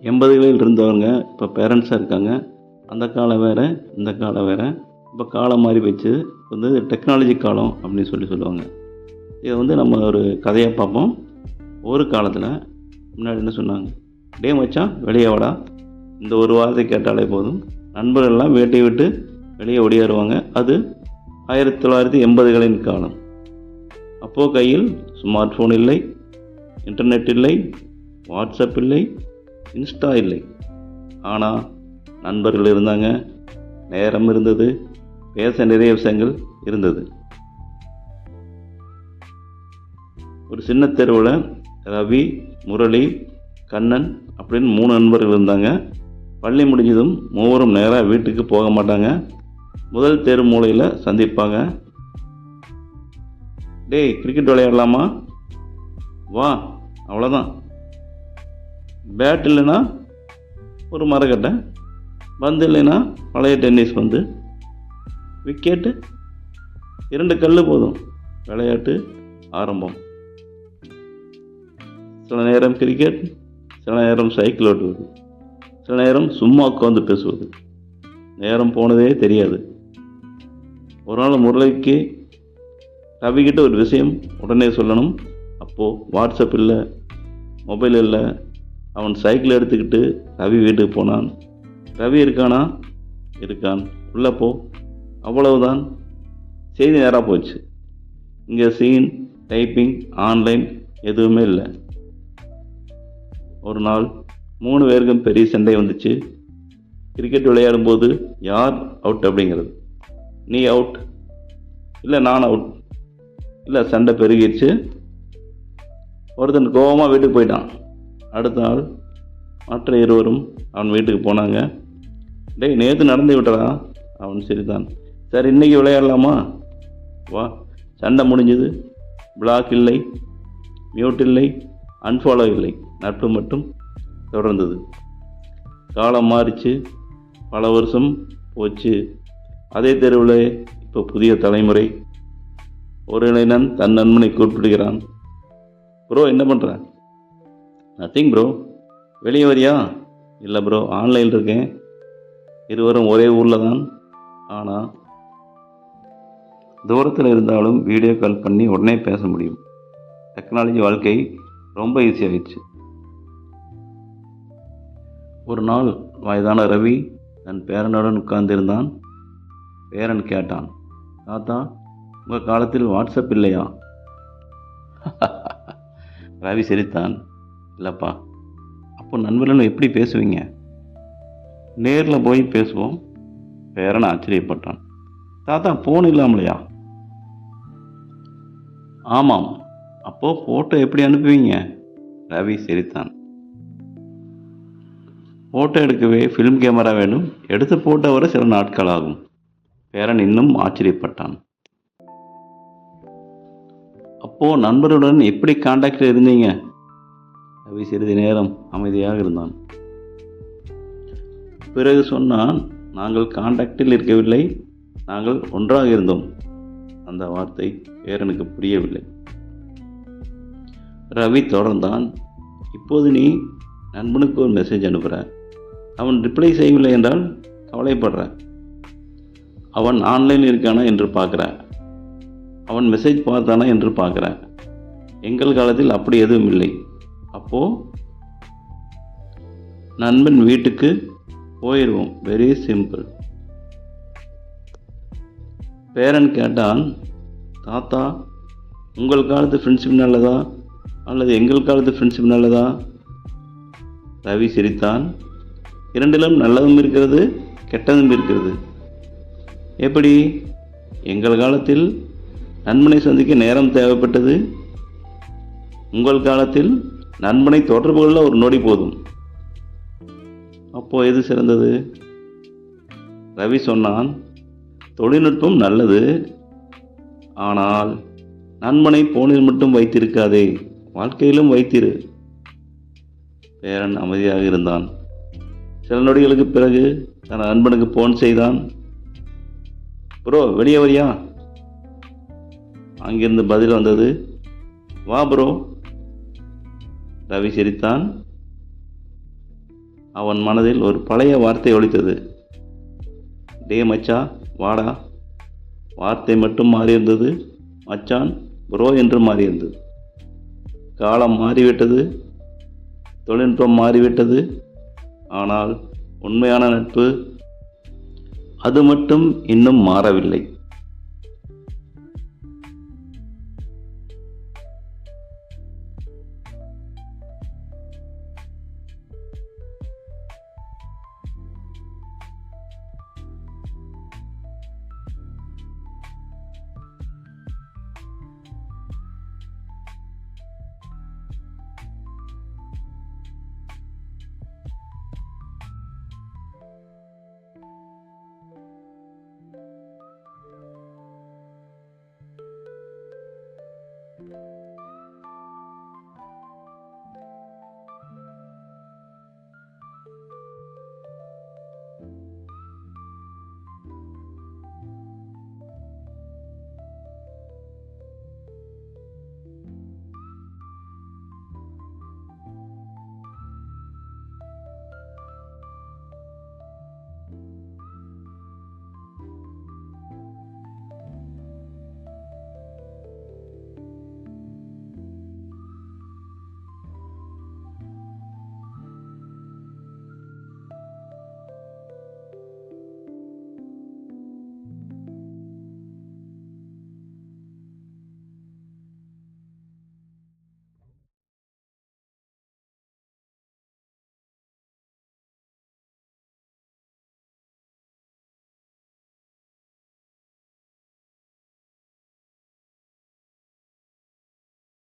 80களில் இருந்தவங்க இப்போ பேரண்ட்ஸாக இருக்காங்க. அந்த காலம் வேறு, இந்த காலம் வேறு. இப்போ காலம் மாறி போச்சு. வந்து டெக்னாலஜி காலம் அப்படின்னு சொல்லுவாங்க. இதை வந்து நம்ம ஒரு கதையாக பார்ப்போம். ஒரு காலத்தில் முன்னாடி என்ன சொன்னாங்க, டேய் மச்சான் வெளியே வாடா, இந்த ஒரு வார்த்தை கேட்டாலே போதும் நண்பர்கள்லாம் வேட்டையை விட்டு வெளியே ஓடியாருவாங்க. அது 1980களின் காலம். அப்போது கையில் ஸ்மார்ட் ஃபோன் இல்லை, இன்டர்நெட் இல்லை, வாட்ஸ்அப் இல்லை, இன்ஸ்டா இல்லை. ஆனால் நண்பர்கள் இருந்தாங்க, நேரம் இருந்தது, பேச நிறைய விஷயங்கள் இருந்தது. ஒரு சின்ன தெருவில் ரவி, முரளி, கண்ணன் அப்படின்னு 3 நண்பர்கள் இருந்தாங்க. பள்ளி முடிஞ்சதும் மூவரும் நேராக வீட்டுக்கு போக மாட்டாங்க. முதல் தெரு மூலையில் சந்திப்பாங்க. டேய் கிரிக்கெட் விளையாடலாமா? வா, அவ்வளோதான். பேட் இல்லைன்னா ஒரு மரக்கட்டை, பந்து இல்லைன்னா பழைய டென்னிஸ் பந்து, விக்கெட்டு 2 கல் போதும். விளையாட்டு ஆரம்பம். சில நேரம் கிரிக்கெட், சில நேரம் சைக்கிள் ஓட்டுவது, சில நேரம் சும்மா உட்காந்து பேசுவது. நேரம் போனதே தெரியாது. ஒரு நாள் முரளிக்கு ரவிக்கிட்ட ஒரு விஷயம் உடனே சொல்லணும். அப்போது வாட்ஸ்அப் இல்லை, மொபைல் இல்லை. அவன் சைக்கிள் எடுத்துக்கிட்டு ரவி வீட்டுக்கு போனான். ரவி இருக்கானா? இருக்கான். உள்ளே போ. அவ்வளவுதான். செய்தி நேராக போச்சு. இங்கே சீன், டைப்பிங், ஆன்லைன் எதுவுமே இல்லை. ஒரு நாள் 3 பேருக்கும் பெரிய சண்டை வந்துச்சு. கிரிக்கெட் விளையாடும்போது யார் அவுட் அப்படிங்கிறது. நீ அவுட், இல்லை நான் அவுட், இல்லை சண்டை பெருகிடுச்சு. ஒருத்தன் கோபமாக வீட்டுக்கு போயிட்டான். அடுத்த நாள் மற்ற இருவரும் அவன் வீட்டுக்கு போனாங்க. டேய் நேற்று நடந்து விட்டடா. அவன் சரிதான். சரி இன்றைக்கி விளையாடலாமா? வா. சண்டை முடிஞ்சது. பிளாக் இல்லை, மியூட் இல்லை, அன்ஃபாலோ இல்லை. நட்பு மட்டும் தொடர்ந்தது. காலம் மாறிச்சு. பல வருஷம் போச்சு. அதே தெருவில் இப்போ புதிய தலைமுறை. ஒரு இளைஞன் தன் நண்பனை கூப்பிடுகிறான். ப்ரோ என்ன பண்ணுற? Nothing bro. வெளியே வரியா? இல்லை ப்ரோ, ஆன்லைனில் இருக்கேன். இருவரும் ஒரே ஊரில் தான். ஆனால் தூரத்தில் இருந்தாலும் வீடியோ கால் பண்ணி உடனே பேச முடியும். டெக்னாலஜி வாழ்க்கை ரொம்ப ஈஸியாகிடுச்சு. ஒரு நாள் வயதான ரவி தன் பேரனுடன் உட்கார்ந்திருந்தான். பேரன் கேட்டான், தாத்தா உங்கள் காலத்தில் வாட்ஸ்அப் இல்லையா? ரவி சிரித்தான். இல்லைப்பா. அப்போ நண்பர்களும் எப்படி பேசுவீங்க? நேரில் போய் பேசுவோம். பேரன் ஆச்சரியப்பட்டான். தாத்தா ஃபோன் இல்லாமலையா? ஆமாம். அப்போது ஃபோட்டோ எப்படி அனுப்புவீங்க? ரவி சிரித்தான். ஃபோட்டோ எடுக்கவே ஃபிலிம் கேமரா வேண்டும். எடுத்த ஃபோட்டோ வர சில நாட்கள் ஆகும். பேரன் இன்னும் ஆச்சரியப்பட்டான். அப்போது நண்பர்களுடன் எப்படி காண்டாக்டில் இருந்தீங்க? ரவி சிறிது நேரம் அமைதியாக இருந்தான். பிறகு சொன்னான், நாங்கள் காண்டாக்டில் இருக்கவில்லை, நாங்கள் ஒன்றாக இருந்தோம். அந்த வார்த்தை பேரனுக்கு புரியவில்லை. ரவி தொடர்ந்தான். இப்போது நீ நண்பனுக்கு ஒரு மெசேஜ் அனுப்புகிற, அவன் ரிப்ளை செய்யவில்லை என்றால் கவலைப்படுற. அவன் ஆன்லைன் இருக்கானா என்று பார்க்குற, அவன் மெசேஜ் பார்த்தானா என்று பார்க்குற. எங்கள் காலத்தில் அப்படி எதுவும் இல்லை. அப்போது நண்பன் வீட்டுக்கு போயிடுவோம். Very simple. பேரன் கேட்டான், தாத்தா உங்கள் காலத்து ஃப்ரெண்ட்ஷிப் நல்லதா அல்லது எங்கள் காலத்து ஃப்ரெண்ட்ஷிப் நல்லதா? ரவி சிரித்தான். இரண்டிலும் நல்லதும் இருக்கிறது, கெட்டதும் இருக்கிறது. எப்படி? எங்கள் காலத்தில் நண்பனை சந்திக்க நேரம் தேவைப்பட்டது. உங்கள் காலத்தில் நண்பனை தொடர்பு கொள்ள ஒரு நொடி போதும். அப்போ எது சிறந்தது? ரவி சொன்னான், தொழில்நுட்பம் நல்லது, ஆனால் நண்பனை போனில் மட்டும் வைத்திருக்காதே, வாழ்க்கையிலும் வைத்திரு. பேரன் அமைதியாக இருந்தான். சில நொடிகளுக்கு பிறகு தன் நண்பனுக்கு போன் செய்தான். ப்ரோ வெளியே வரியா? அங்கிருந்து பதில் வந்தது, வா ப்ரோ. ரவி சிரித்தான். அவன் மனதில் ஒரு பழைய வார்த்தை ஒலித்தது. டே மச்சா வாடா. வார்த்தை மட்டும் மாறியிருந்தது. மச்சான் ப்ரோ என்று மாறியிருந்தது. காலம் மாறிவிட்டது, தொழில்நுட்பம் மாறிவிட்டது. ஆனால் உண்மையான நட்பு அது மட்டும் இன்னும் மாறவில்லை.